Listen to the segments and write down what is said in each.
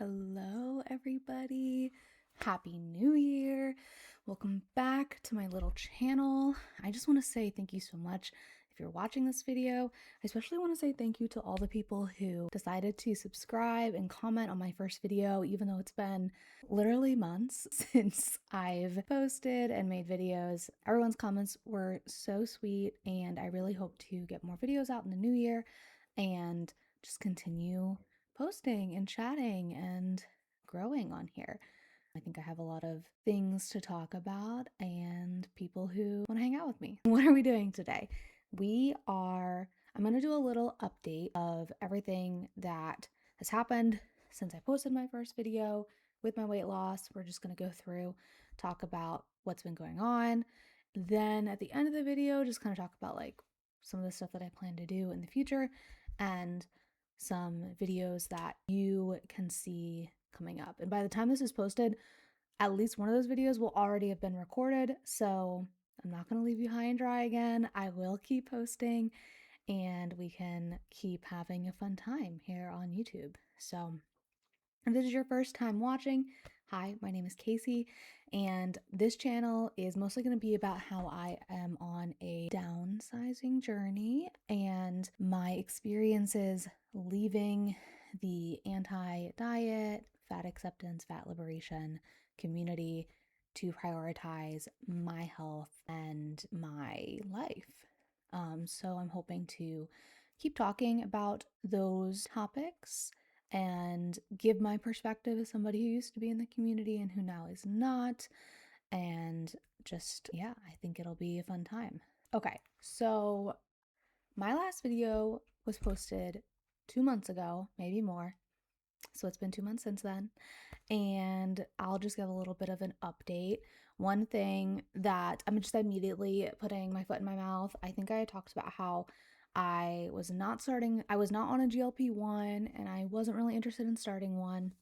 Hello, everybody. Happy New Year. Welcome back to my little channel. I just want to say thank you so much if you're watching this video. I especially want to say thank you to all the people who decided to subscribe and comment on my first video, even though it's been literally months since I've posted and made videos. Everyone's comments were so sweet, and I really hope to get more videos out in the new year and just continue posting and chatting and growing on here. I think I have a lot of things to talk about and people who want to hang out with me. What are we doing today? I'm going to do a little update of everything that has happened since I posted my first video with my weight loss. We're just going to go through, talk about what's been going on. Then at the end of the video, just kind of talk about like some of the stuff that I plan to do in the future and some videos that you can see coming up. And by the time this is posted, at least one of those videos will already have been recorded. So I'm not going to leave you high and dry again. I will keep posting and we can keep having a fun time here on YouTube. So if this is your first time watching, hi, my name is Casey, and this channel is mostly going to be about how I am on a downsizing journey and my experiences leaving the anti-diet, fat acceptance, fat liberation community to prioritize my health and my life. So I'm hoping to keep talking about those topics and give my perspective as somebody who used to be in the community and who now is not. And just, yeah, I think it'll be a fun time. Okay, so my last video was posted 2 months ago, maybe more. So it's been 2 months since then. And I'll just give a little bit of an update. One thing that I'm just immediately putting my foot in my mouth, I think I talked about how I was not on a GLP-1 and I wasn't really interested in starting one.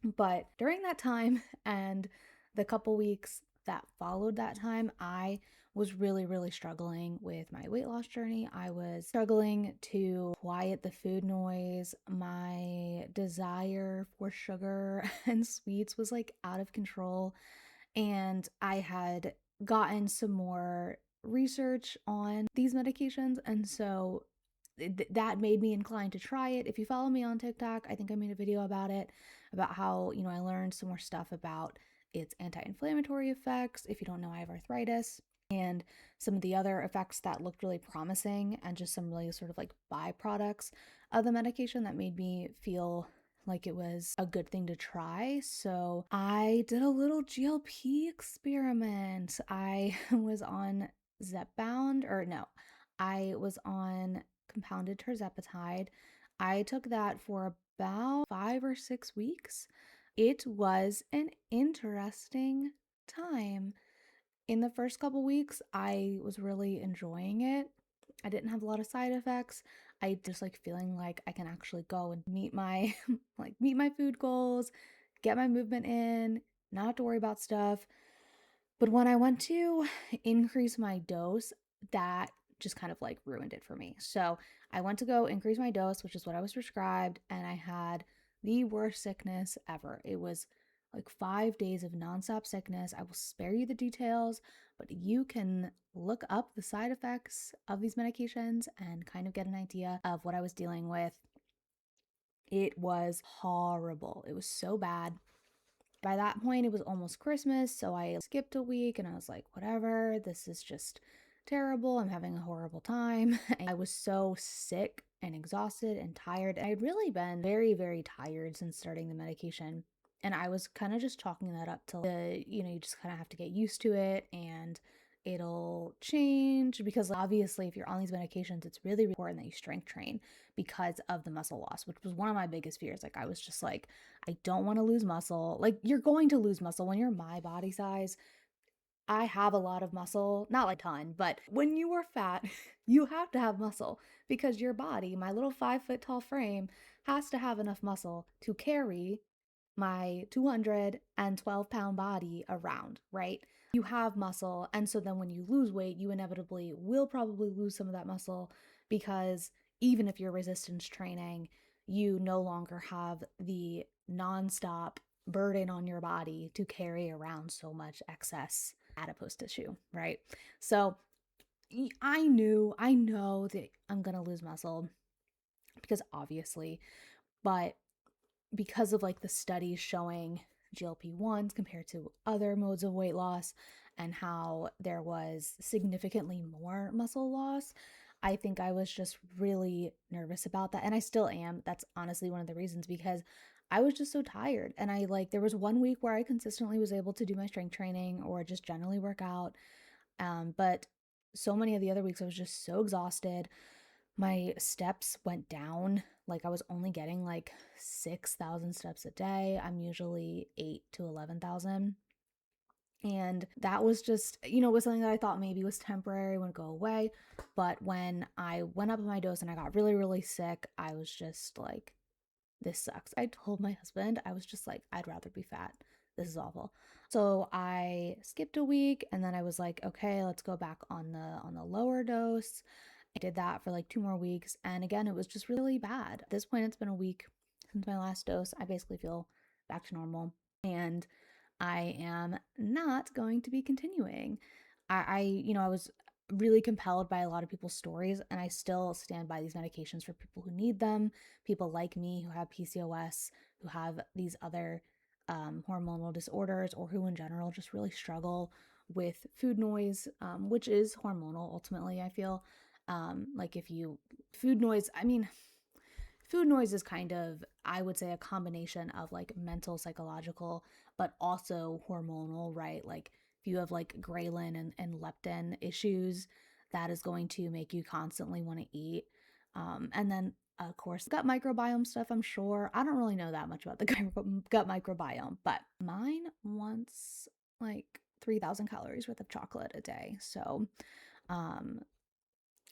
But during that time and the couple weeks that followed that time, I was really struggling with my weight loss journey. I was struggling to quiet the food noise. My desire for sugar and sweets was like out of control. And I had gotten some more research on these medications. And so that made me inclined to try it. If you follow me on TikTok, I think I made a video about it, about how, I learned some more stuff about its anti-inflammatory effects. If you don't know, I have arthritis, and some of the other effects that looked really promising, and just some really sort of like byproducts of the medication that made me feel like it was a good thing to try. So I did a little GLP experiment. I was on I was on compounded tirzepatide. I took that for about 5 or 6 weeks. It was an interesting time. In the first couple weeks, I was really enjoying it. I didn't have a lot of side effects. I just like feeling like I can actually go and meet my meet my food goals, get my movement in, not have to worry about stuff. But when I went to increase my dose, that just kind of like ruined it for me. So I went to go increase my dose, which is what I was prescribed, and I had the worst sickness ever. It was like 5 days of nonstop sickness. I will spare you the details, but you can look up the side effects of these medications and kind of get an idea of what I was dealing with. It was horrible. It was so bad. By that point, it was almost Christmas, so I skipped a week and I was like, whatever, this is just terrible. I'm having a horrible time. And I was so sick and exhausted and tired. I'd really been very tired since starting the medication. And I was kind of just chalking that up to you just kind of have to get used to it and it'll change, because obviously if you're on these medications, it's really important that you strength train because of the muscle loss, which was one of my biggest fears. Like I was just like, I don't want to lose muscle. Like you're going to lose muscle when you're my body size. I have a lot of muscle, not like a ton, but when you are fat, you have to have muscle because your body, my little 5 foot tall frame, has to have enough muscle to carry my 212-pound body around, right? You have muscle. And so then when you lose weight, you inevitably will probably lose some of that muscle, because even if you're resistance training, you no longer have the nonstop burden on your body to carry around so much excess adipose tissue, right? So I know that I'm gonna lose muscle because obviously, but because of like the studies showing GLP-1s compared to other modes of weight loss and how there was significantly more muscle loss, I think I was just really nervous about that. And I still am. That's honestly one of the reasons because I was just so tired. And there was one week where I consistently was able to do my strength training or just generally work out. But so many of the other weeks I was just so exhausted. My steps went down. Like I was only getting like 6,000 steps a day. I'm usually 8 to 11,000. And that was just, was something that I thought maybe was temporary, wouldn't go away. But when I went up my dose and I got really, really sick, I was just like, this sucks. I told my husband, I was just like, I'd rather be fat. This is awful. So I skipped a week and then I was like, okay, let's go back on the lower dose. I did that for like 2 more weeks. And again, it was just really bad. At this point, it's been a week since my last dose. I basically feel back to normal. And I am not going to be continuing. I was really compelled by a lot of people's stories, and I still stand by these medications for people who need them, people like me who have PCOS, who have these other hormonal disorders, or who in general just really struggle with food noise, which is hormonal ultimately, I feel. Like if you, food noise, I mean, food noise is kind of, I would say, a combination of like mental, psychological, but also hormonal, right? Like if you have like ghrelin and leptin issues, that is going to make you constantly want to eat. And then, of course, gut microbiome stuff, I'm sure. I don't really know that much about the gut microbiome, but mine wants like 3,000 calories worth of chocolate a day. So, um,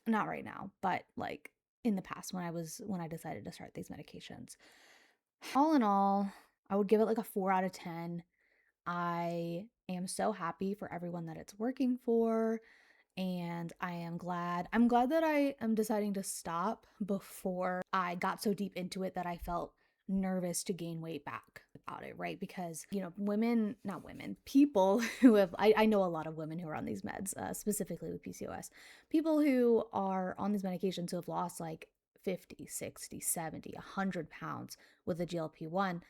not right now, but like in the past when I decided to start these medications. All in all, I would give it like a 4 out of 10. I am so happy for everyone that it's working for, and I'm glad that I am deciding to stop before I got so deep into it that I felt nervous to gain weight back about it, right? Because, women, not women, people who have, I know a lot of women who are on these meds, specifically with PCOS, people who are on these medications who have lost like 50, 60, 70, 100 pounds with a GLP-1,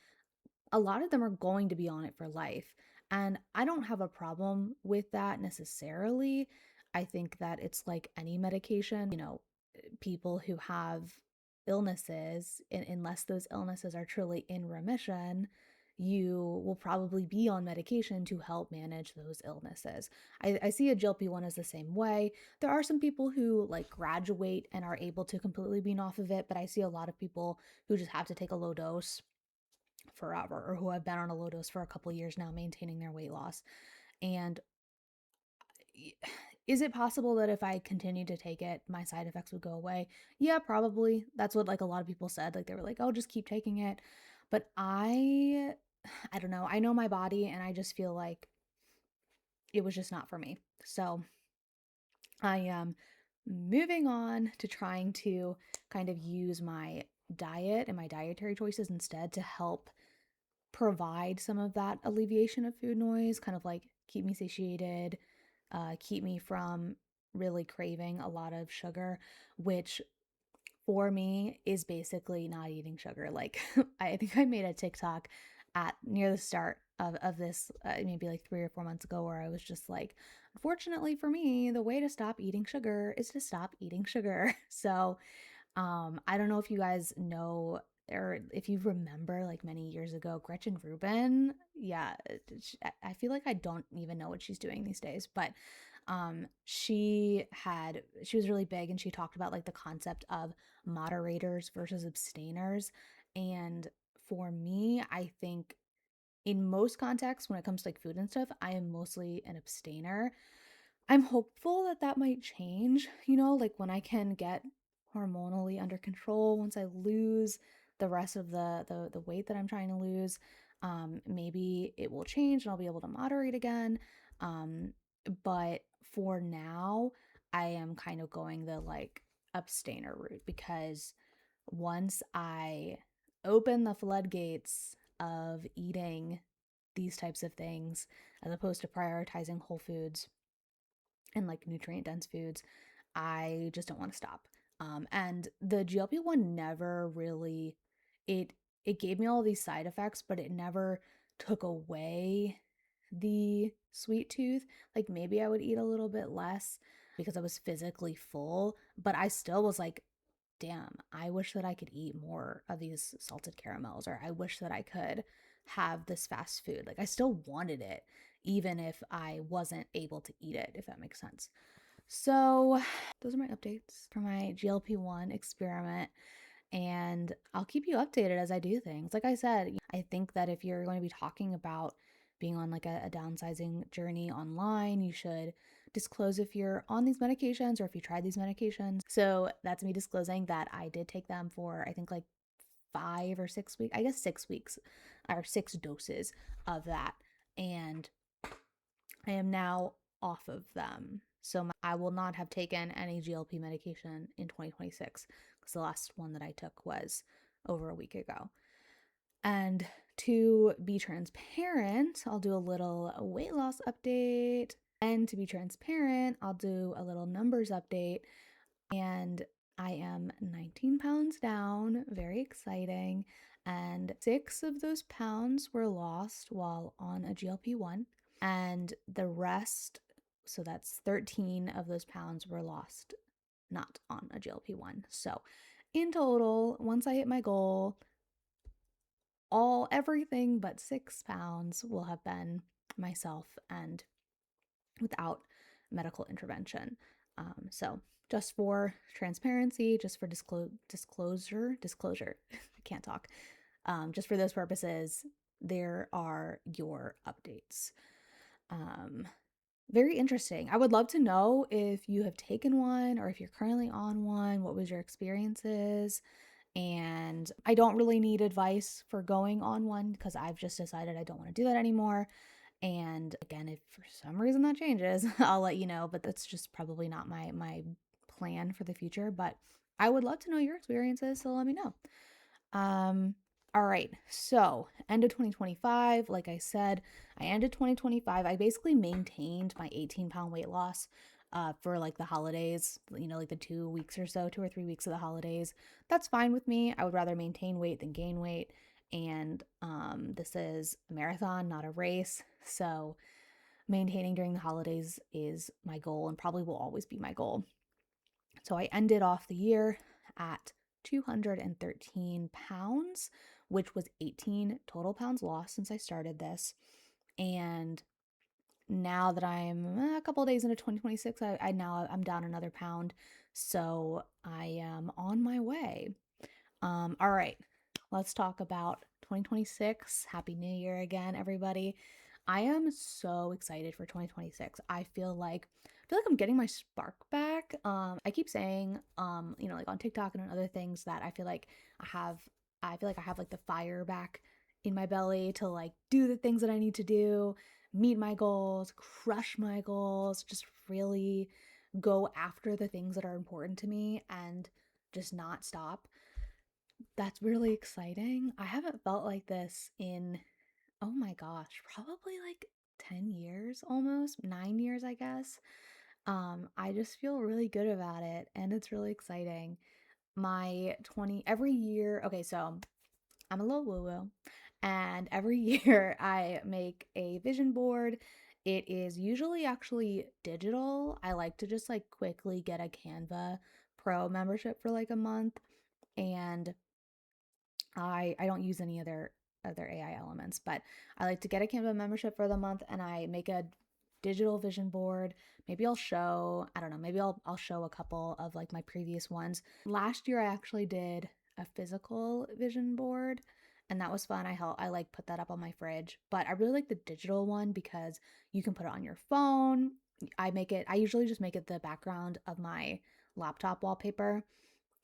a lot of them are going to be on it for life. And I don't have a problem with that necessarily. I think that it's like any medication, people who have illnesses, unless those illnesses are truly in remission, you will probably be on medication to help manage those illnesses. I see a GLP-1 as the same way. There are some people who like graduate and are able to completely wean off of it, but I see a lot of people who just have to take a low dose forever or who have been on a low dose for a couple years now maintaining their weight loss. And is it possible that if I continued to take it, my side effects would go away? Yeah, probably. That's what like a lot of people said. Like they were like, "Oh, just keep taking it." But I don't know. I know my body and I just feel like it was just not for me. So, I am moving on to trying to kind of use my diet and my dietary choices instead to help provide some of that alleviation of food noise, kind of like keep me satiated, keep me from really craving a lot of sugar, which for me is basically not eating sugar. Like I think I made a TikTok at near the start of this, maybe like 3 or 4 months ago, where I was just like, unfortunately for me, the way to stop eating sugar is to stop eating sugar. So I don't know if you guys know or if you remember like many years ago, Gretchen Rubin. Yeah, I feel like I don't even know what she's doing these days, but she was really big and she talked about like the concept of moderators versus abstainers. And for me, I think in most contexts when it comes to like food and stuff, I am mostly an abstainer. I'm hopeful that that might change, like when I can get hormonally under control, once I lose the rest of the weight that I'm trying to lose, maybe it will change and I'll be able to moderate again. Um, but for now, I am kind of going the like abstainer route because once I open the floodgates of eating these types of things, as opposed to prioritizing whole foods and like nutrient dense foods, I just don't want to stop. And the GLP-1 never really, it it gave me all these side effects, but it never took away the sweet tooth. Like maybe I would eat a little bit less because I was physically full, but I still was like, damn, I wish that I could eat more of these salted caramels, or I wish that I could have this fast food. Like I still wanted it, even if I wasn't able to eat it, if that makes sense. So, those are my updates for my GLP-1 experiment. And I'll keep you updated as I do things. Like I said, I think that if you're going to be talking about being on like a downsizing journey online, you should disclose if you're on these medications or if you tried these medications. So that's me disclosing that I did take them for, I think, like 5 or 6 weeks, I guess 6 weeks or 6 doses of that. And I am now off of them. So I will not have taken any GLP medication in 2026 because the last one that I took was over a week ago. And to be transparent, I'll do a little weight loss update. And to be transparent, I'll do a little numbers update. And I am 19 pounds down, very exciting. And 6 of those pounds were lost while on a GLP-1. And the rest, so that's 13 of those pounds, were lost not on a GLP-1. So in total, once I hit my goal, everything but 6 pounds will have been myself and without medical intervention. So just for transparency, just for disclosure, I can't talk. Just for those purposes, there are your updates. Very interesting. I would love to know if you have taken one or if you're currently on one, what was your experiences? And I don't really need advice for going on one because I've just decided I don't want to do that anymore. And again, if for some reason that changes, I'll let you know, but that's just probably not my plan for the future, but I would love to know your experiences, so let me know. All right. So, end of 2025, like I said, I ended 2025. I basically maintained my 18-pound weight loss for like the holidays, like the 2 weeks or so, 2 or 3 weeks of the holidays. That's fine with me. I would rather maintain weight than gain weight. And this is a marathon, not a race. So, maintaining during the holidays is my goal and probably will always be my goal. So, I ended off the year at 213 pounds, which was 18 total pounds lost since I started this. And now that I'm a couple days into 2026, I'm down another pound. So I am on my way. All right, let's talk about 2026. Happy New Year again, everybody. I am so excited for 2026. I feel like I'm getting my spark back. I keep saying, like on TikTok and on other things that I feel like I have like the fire back in my belly to like do the things that I need to do, meet my goals, crush my goals, just really go after the things that are important to me and just not stop. That's really exciting. I haven't felt like this in, oh my gosh, probably like 10 years, almost 9 years, I guess. I just feel really good about it and it's really exciting. Every year, okay, so I'm a little woo woo, and every year I make a vision board. It is usually actually digital. I like to just like quickly get a Canva Pro membership for like a month, and I don't use any other AI elements, but I like to get a Canva membership for the month and I make a digital vision board. Maybe I'll show, I don't know, maybe I'll show a couple of like my previous ones. Last year I actually did a physical vision board and that was fun. I like put that up on my fridge, but I really like the digital one because you can put it on your phone. I usually just make it the background of my laptop wallpaper,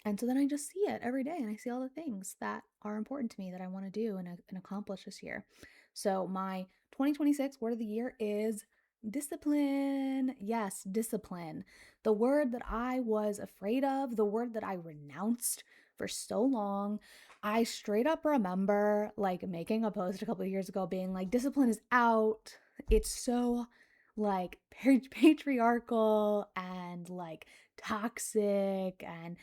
and so then I just see it every day and I see all the things that are important to me that I want to do and accomplish this year. So my 2026 word of the year is discipline. Yes, discipline. The word that I was afraid of, the word that I renounced for so long. I straight up remember like making a post a couple of years ago being like, discipline is out. It's so like patriarchal and like toxic, and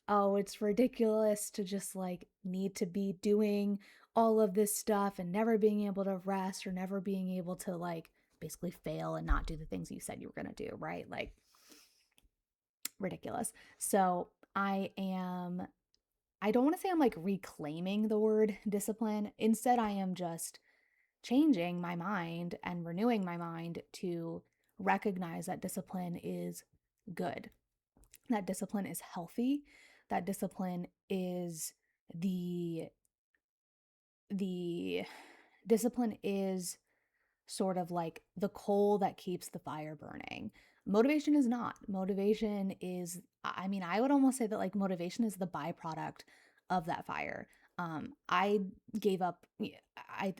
oh, it's ridiculous to just like need to be doing all of this stuff and never being able to rest or never being able to like basically fail and not do the things you said you were going to do, right? Like ridiculous. So I don't want to say I'm like reclaiming the word discipline. Instead, I am just changing my mind and renewing my mind to recognize that discipline is good, that discipline is healthy, that discipline is the the discipline is sort of like the coal that keeps the fire burning. Motivation is not. Motivation is, I mean, I would almost say that like motivation is the byproduct of that fire. I gave up. I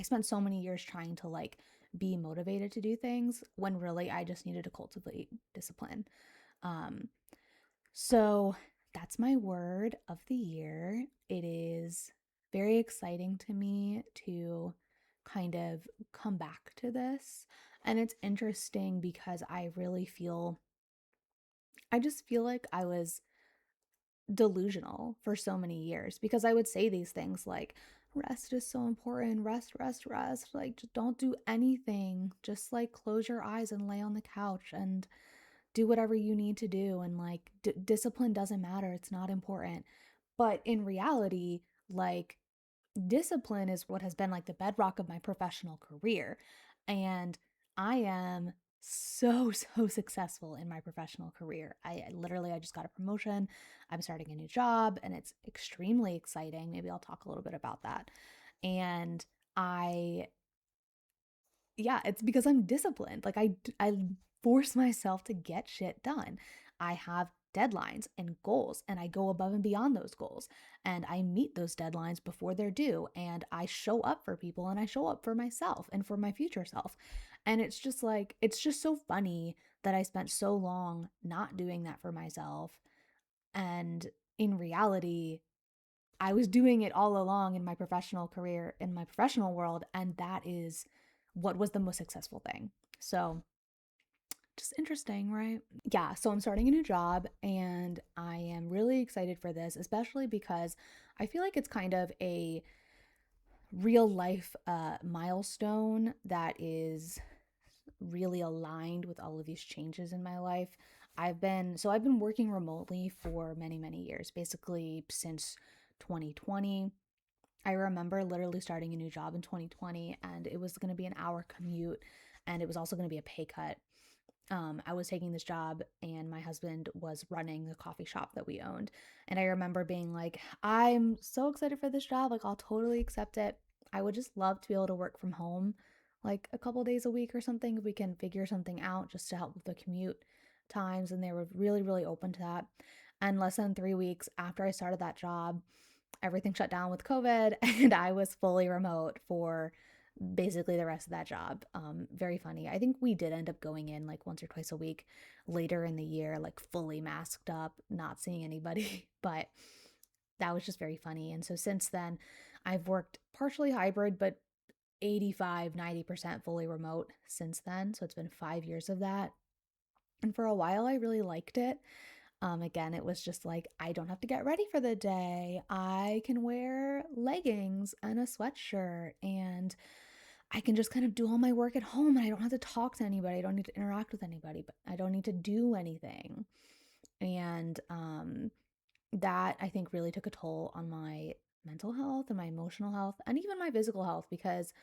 spent so many years trying to like be motivated to do things when really I just needed to cultivate discipline. Um, so that's my word of the year. It is very exciting to me to kind of come back to this. And it's interesting because I just feel like I was delusional for so many years because I would say these things like, rest is so important, rest, rest, rest. Like, just don't do anything. Just like close your eyes and lay on the couch and do whatever you need to do. And like, discipline doesn't matter, it's not important. But in reality, like, discipline is what has been like the bedrock of my professional career. And I am so, so successful in my professional career. I just got a promotion. I'm starting a new job and it's extremely exciting. Maybe I'll talk a little bit about that. And I yeah, it's because I'm disciplined. Like I force myself to get shit done. I have deadlines and goals and I go above and beyond those goals and I meet those deadlines before they're due and I show up for people and I show up for myself and for my future self. And it's just like it's just so funny that I spent so long not doing that for myself, and in reality I was doing it all along in my professional career, in my professional world, and that is what was the most successful thing. So, just interesting, right? Yeah, so I'm starting a new job and I am really excited for this, especially because I feel like it's kind of a real life milestone that is really aligned with all of these changes in my life. I've been working remotely for many, many years, basically since 2020. I remember literally starting a new job in 2020 and it was going to be an hour commute and it was also going to be a pay cut. I was taking this job and my husband was running the coffee shop that we owned. And I remember being like, I'm so excited for this job. Like, I'll totally accept it. I would just love to be able to work from home like a couple days a week or something if we can figure something out just to help with the commute times. And they were really, really open to that. And less than 3 weeks after I started that job, everything shut down with COVID and I was fully remote for basically the rest of that job. Very funny. I think we did end up going in like once or twice a week later in the year, like fully masked up, not seeing anybody, but that was just very funny. And so since then, I've worked partially hybrid, but 85-90% fully remote since then. So it's been 5 years of that. And for a while, I really liked it. Again, it was just like, I don't have to get ready for the day. I can wear leggings and a sweatshirt and I can just kind of do all my work at home and I don't have to talk to anybody. I don't need to interact with anybody, but I don't need to do anything. And that I think really took a toll on my mental health and my emotional health and even my physical health because,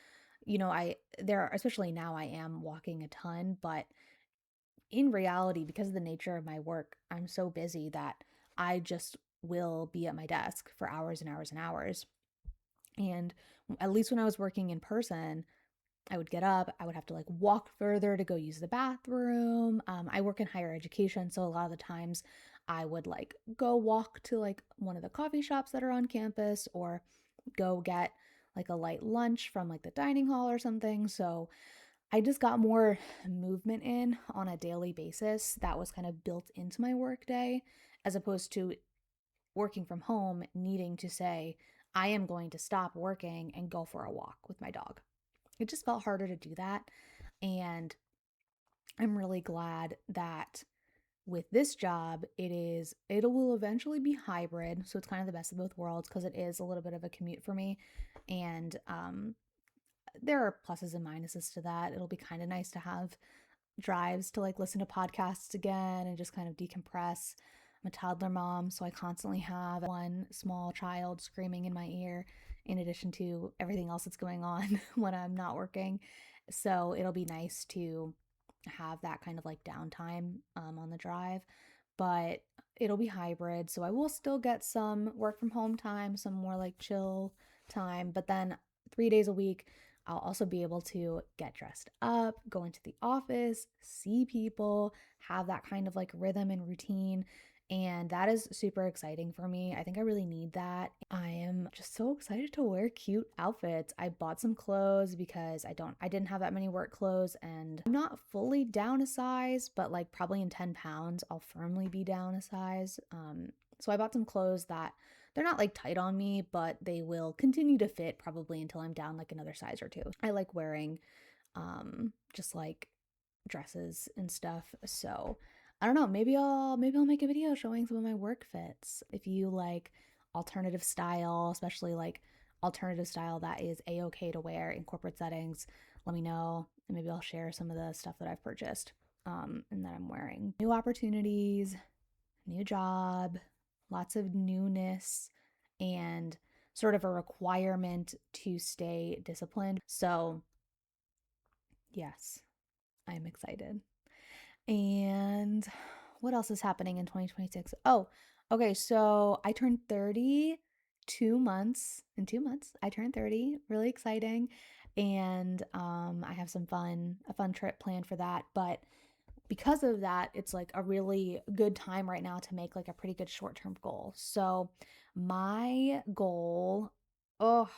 especially now I am walking a ton, but in reality, because of the nature of my work, I'm so busy that I just will be at my desk for hours and hours and hours. And at least when I was working in person, I would get up, I would have to like walk further to go use the bathroom. I work in higher education, so a lot of the times I would like go walk to like one of the coffee shops that are on campus or go get like a light lunch from like the dining hall or something. So I just got more movement in on a daily basis that was kind of built into my workday as opposed to working from home needing to say, I am going to stop working and go for a walk with my dog. It just felt harder to do that. And I'm really glad that with this job, it will eventually be hybrid. So it's kind of the best of both worlds because it is a little bit of a commute for me. And there are pluses and minuses to that. It'll be kind of nice to have drives to like listen to podcasts again and just kind of decompress. I'm a toddler mom, so I constantly have one small child screaming in my ear in addition to everything else that's going on when I'm not working. So it'll be nice to have that kind of like downtime on the drive, but it'll be hybrid. So I will still get some work from home time, some more like chill time, but then 3 days a week, I'll also be able to get dressed up, go into the office, see people, have that kind of like rhythm and routine. And that is super exciting for me. I think I really need that. I am just so excited to wear cute outfits. I bought some clothes because I didn't have that many work clothes, and I'm not fully down a size, but like probably in 10 pounds, I'll firmly be down a size. So I bought some clothes that they're not like tight on me, but they will continue to fit probably until I'm down like another size or two. I like wearing just like dresses and stuff. So I don't know, maybe I'll make a video showing some of my work fits. If you like alternative style, especially like alternative style that is a-okay to wear in corporate settings, let me know and maybe I'll share some of the stuff that I've purchased and that I'm wearing. New opportunities, new job, lots of newness, and sort of a requirement to stay disciplined. So, yes, I'm excited. And what else is happening in 2026? Oh, okay. So I turned 30 2 months. In 2 months, I turned 30. Really exciting. And I have a fun trip planned for that. But because of that, it's like a really good time right now to make like a pretty good short-term goal. So my goal, oh,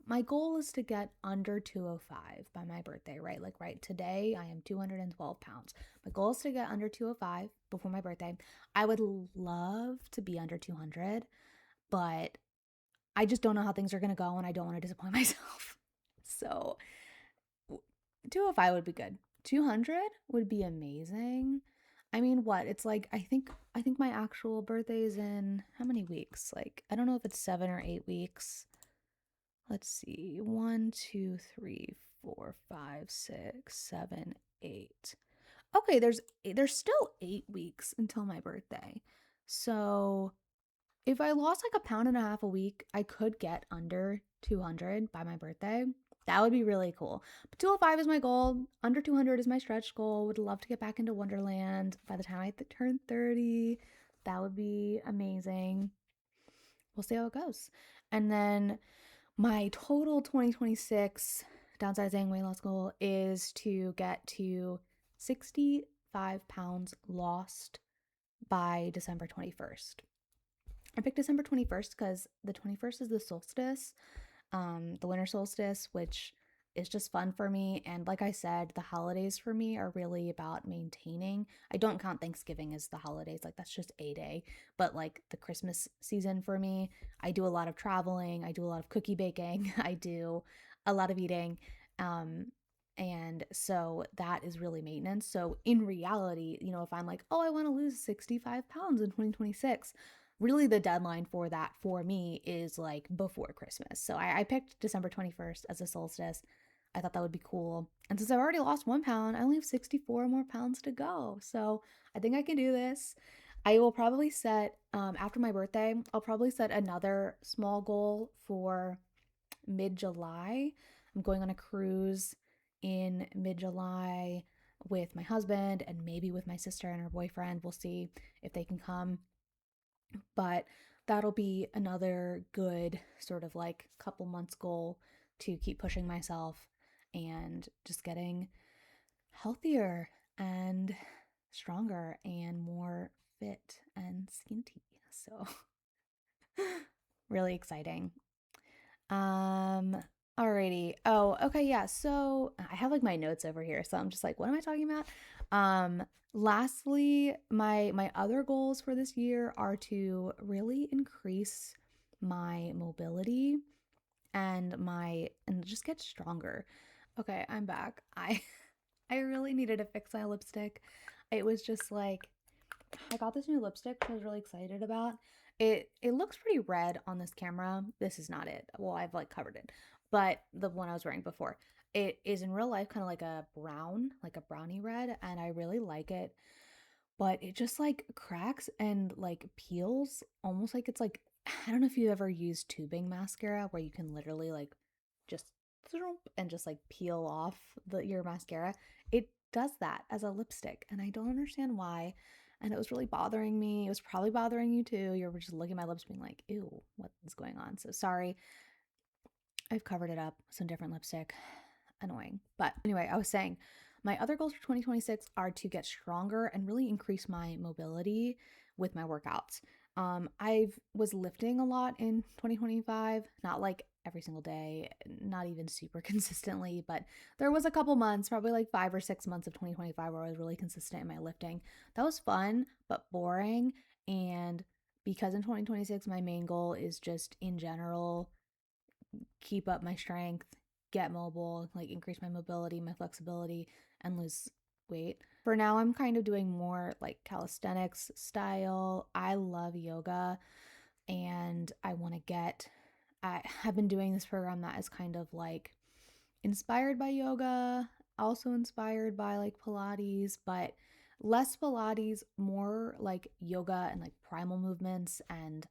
my goal is to get under 205 by my birthday, right? Like right today, I am 212 pounds. My goal is to get under 205 before my birthday. I would love to be under 200, but I just don't know how things are going to go and I don't want to disappoint myself. So 205 would be good. 200 would be amazing. I mean, what? It's like I think my actual birthday is in how many weeks? Like I don't know if it's 7 or 8 weeks. Let's see. 1, 2, 3, 4, 5, 6, 7, 8. Okay, there's still 8 weeks until my birthday. So if I lost like a pound and a half a week, I could get under 200 by my birthday. That would be really cool. But 205 is my goal. Under 200 is my stretch goal. Would love to get back into Wonderland by the time I turn 30. That would be amazing. We'll see how it goes. And then my total 2026 downsizing weight loss goal is to get to 65 pounds lost by December 21st. I picked December 21st because the 21st is the solstice, the winter solstice, which is just fun for me. And like I said, the holidays for me are really about maintaining. I don't count Thanksgiving as the holidays, like that's just a day. But like the Christmas season for me, I do a lot of traveling, I do a lot of cookie baking, I do a lot of eating. And so that is really maintenance. So in reality, if I'm like, oh, I want to lose 65 pounds in 2026, really the deadline for that for me is like before Christmas. So I picked December 21st as a solstice. I thought that would be cool. And since I've already lost 1 pound, I only have 64 more pounds to go. So I think I can do this. I will probably set, after my birthday, I'll probably set another small goal for mid-July. I'm going on a cruise in mid-July with my husband and maybe with my sister and her boyfriend. We'll see if they can come. But that'll be another good sort of like couple months goal to keep pushing myself and just getting healthier and stronger and more fit and skinty. So really exciting. Alrighty. Oh, okay, yeah. So I have like my notes over here, so I'm just like, what am I talking about? Lastly, my other goals for this year are to really increase my mobility and just get stronger. Okay, I'm back. I really needed to fix my lipstick. It was just like I got this new lipstick which I was really excited about. It looks pretty red on this camera. This is not it. Well, I've like covered it. But the one I was wearing before, it is in real life kind of like a brown, like a brownie red, and I really like it. But it just like cracks and like peels almost like it's like I don't know if you ever used tubing mascara where you can literally like just and just like peel off your mascara. It does that as a lipstick, and I don't understand why. And it was really bothering me. It was probably bothering you too. You were just looking at my lips being like, ew, what is going on? So sorry. I've covered it up with some different lipstick. Annoying. But anyway, I was saying my other goals for 2026 are to get stronger and really increase my mobility with my workouts. I was lifting a lot in 2025, not like every single day, not even super consistently, but there was a couple months, probably like 5 or 6 months of 2025 where I was really consistent in my lifting. That was fun, but boring. And because in 2026, my main goal is just in general keep up my strength, get mobile, like increase my mobility, my flexibility, and lose weight. For now, I'm kind of doing more like calisthenics style. I love yoga and I want to I've been doing this program that is kind of like inspired by yoga, also inspired by like Pilates, but less Pilates, more like yoga and like primal movements and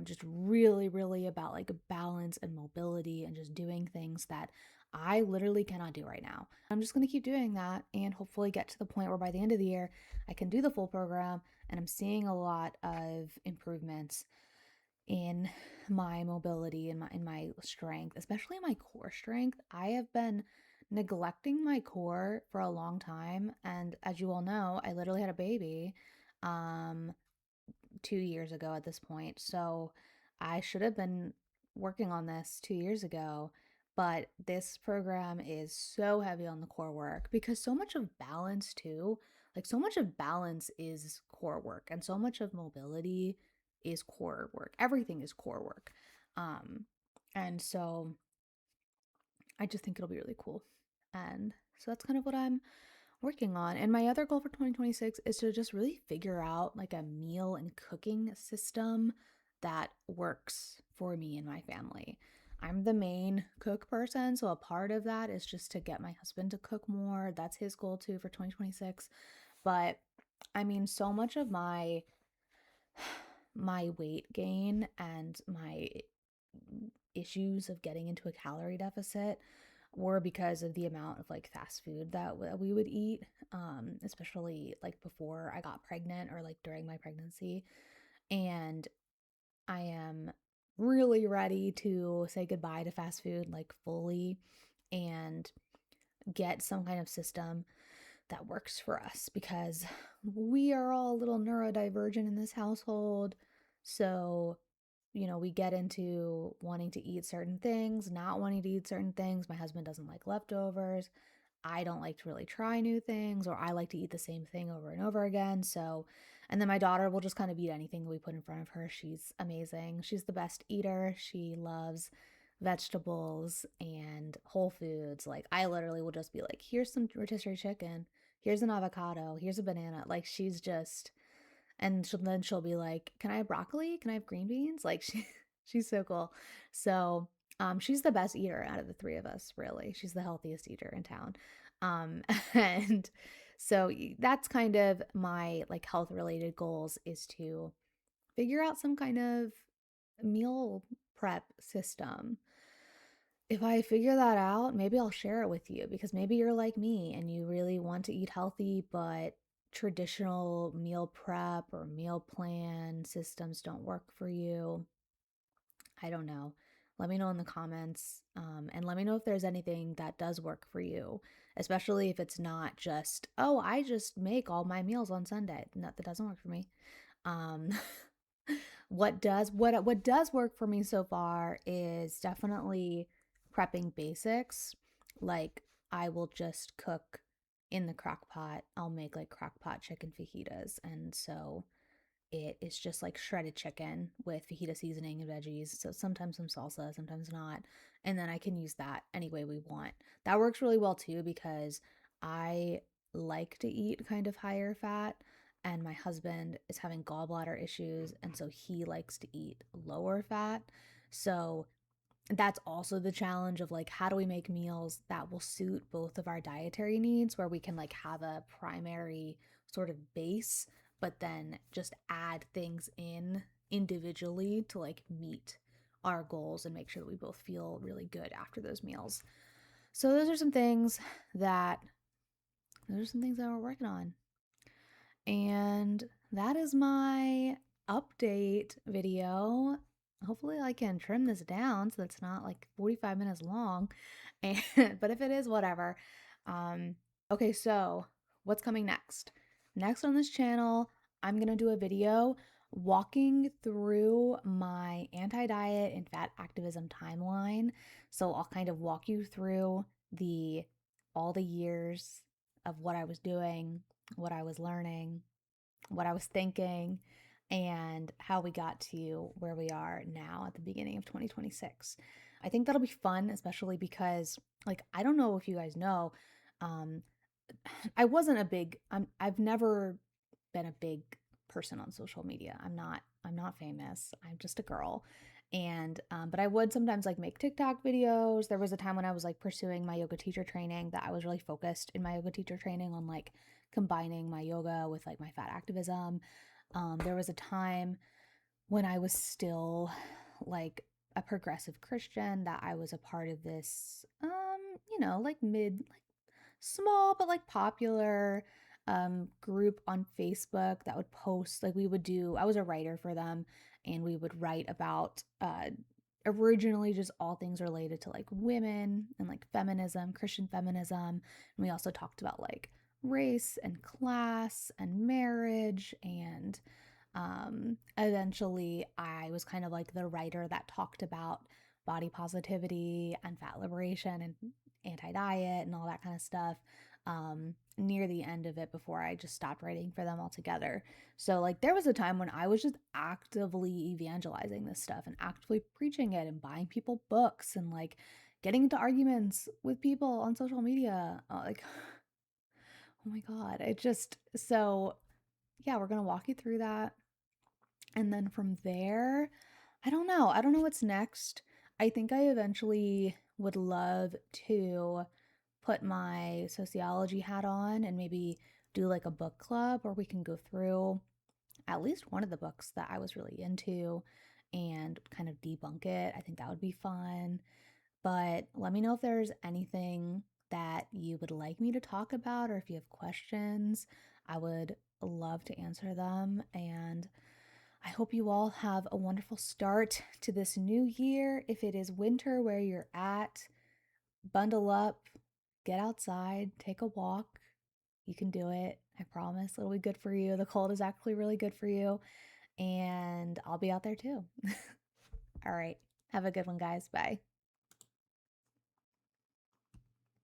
just really, really about like balance and mobility and just doing things that I literally cannot do right now. I'm just going to keep doing that and hopefully get to the point where by the end of the year, I can do the full program and I'm seeing a lot of improvements in my mobility and my strength, especially my core strength. I have been neglecting my core for a long time and as you all know, I literally had a baby. Um 2 years ago at this point. So I should have been working on this 2 years ago. But this program is so heavy on the core work because so much of balance, too, like so much of balance is core work, and so much of mobility is core work. Everything is core work. Um, and so I just think it'll be really cool. And so that's kind of what I'm working on. And my other goal for 2026 is to just really figure out like a meal and cooking system that works for me and my family. I'm the main cook person, so a part of that is just to get my husband to cook more. That's his goal too for 2026. But I mean, so much of my weight gain and my issues of getting into a calorie deficit were because of the amount of like fast food that we would eat, especially like before I got pregnant or like during my pregnancy. And I am really ready to say goodbye to fast food like fully and get some kind of system that works for us because we are all a little neurodivergent in this household. So we get into wanting to eat certain things, not wanting to eat certain things. My husband doesn't like leftovers. I don't like to really try new things, or I like to eat the same thing over and over again. So, and then my daughter will just kind of eat anything we put in front of her. She's amazing. She's the best eater. She loves vegetables and whole foods. Like, I literally will just be like, here's some rotisserie chicken, here's an avocado, here's a banana. Like, she's just and she'll be like, "Can I have broccoli? Can I have green beans?" Like she's so cool. So she's the best eater out of the three of us, really. She's the healthiest eater in town. Um, and so that's kind of my like health related goals is to figure out some kind of meal prep system. If I figure that out, maybe I'll share it with you because maybe you're like me and you really want to eat healthy, but traditional meal prep or meal plan systems don't work for you. I don't know. Let me know in the comments and let me know if there's anything that does work for you, especially if it's not just, oh, I just make all my meals on Sunday. No, that doesn't work for me. Um, what does work for me so far is definitely prepping basics, like I will just cook in the crock pot. I'll make like crock pot chicken fajitas. And so it is just like shredded chicken with fajita seasoning and veggies. So sometimes some salsa, sometimes not. And then I can use that any way we want. That works really well too because I like to eat kind of higher fat. And my husband is having gallbladder issues. And so he likes to eat lower fat. So that's also the challenge of like, how do we make meals that will suit both of our dietary needs, where we can like have a primary sort of base, but then just add things in individually to like meet our goals and make sure that we both feel really good after those meals. So that those are some things that we're working on. And that is my update video. Hopefully I can trim this down so it's not like 45 minutes long. And but if it is, whatever. Um okay, so what's coming next? Next on this channel, I'm going to do a video walking through my anti-diet and fat activism timeline. So I'll kind of walk you through the all the years of what I was doing, what I was learning, what I was thinking, and how we got to where we are now at the beginning of 2026. I think that'll be fun, especially because, like, I don't know if you guys know, um, I wasn't a big, I've never been a big person on social media. I'm not famous. I'm just a girl. And, but I would sometimes like make TikTok videos. There was a time when I was like pursuing my yoga teacher training that I was really focused in my yoga teacher training on like combining my yoga with like my fat activism. There was a time when I was still like a progressive Christian that I was a part of this, like like small but like popular group on Facebook that would post, like, I was a writer for them, and we would write about originally just all things related to like women and like feminism, Christian feminism. And we also talked about like race and class and marriage. And eventually I was kind of like the writer that talked about body positivity and fat liberation and anti-diet and all that kind of stuff near the end of it, before I just stopped writing for them altogether. So like there was a time when I was just actively evangelizing this stuff and actively preaching it and buying people books and like getting into arguments with people on social media. Like, oh my God. It just, so yeah, we're going to walk you through that. And then from there, I don't know. I don't know what's next. I think I eventually would love to put my sociology hat on and maybe do like a book club where we can go through at least one of the books that I was really into and kind of debunk it. I think that would be fun. But let me know if there's anything that you would like me to talk about, or if you have questions. I would love to answer them. And I hope you all have a wonderful start to this new year. If it is winter where you're at, bundle up, get outside, take a walk. You can do it. I promise it'll be good for you. The cold is actually really good for you. And I'll be out there too. All right. Have a good one, guys. Bye.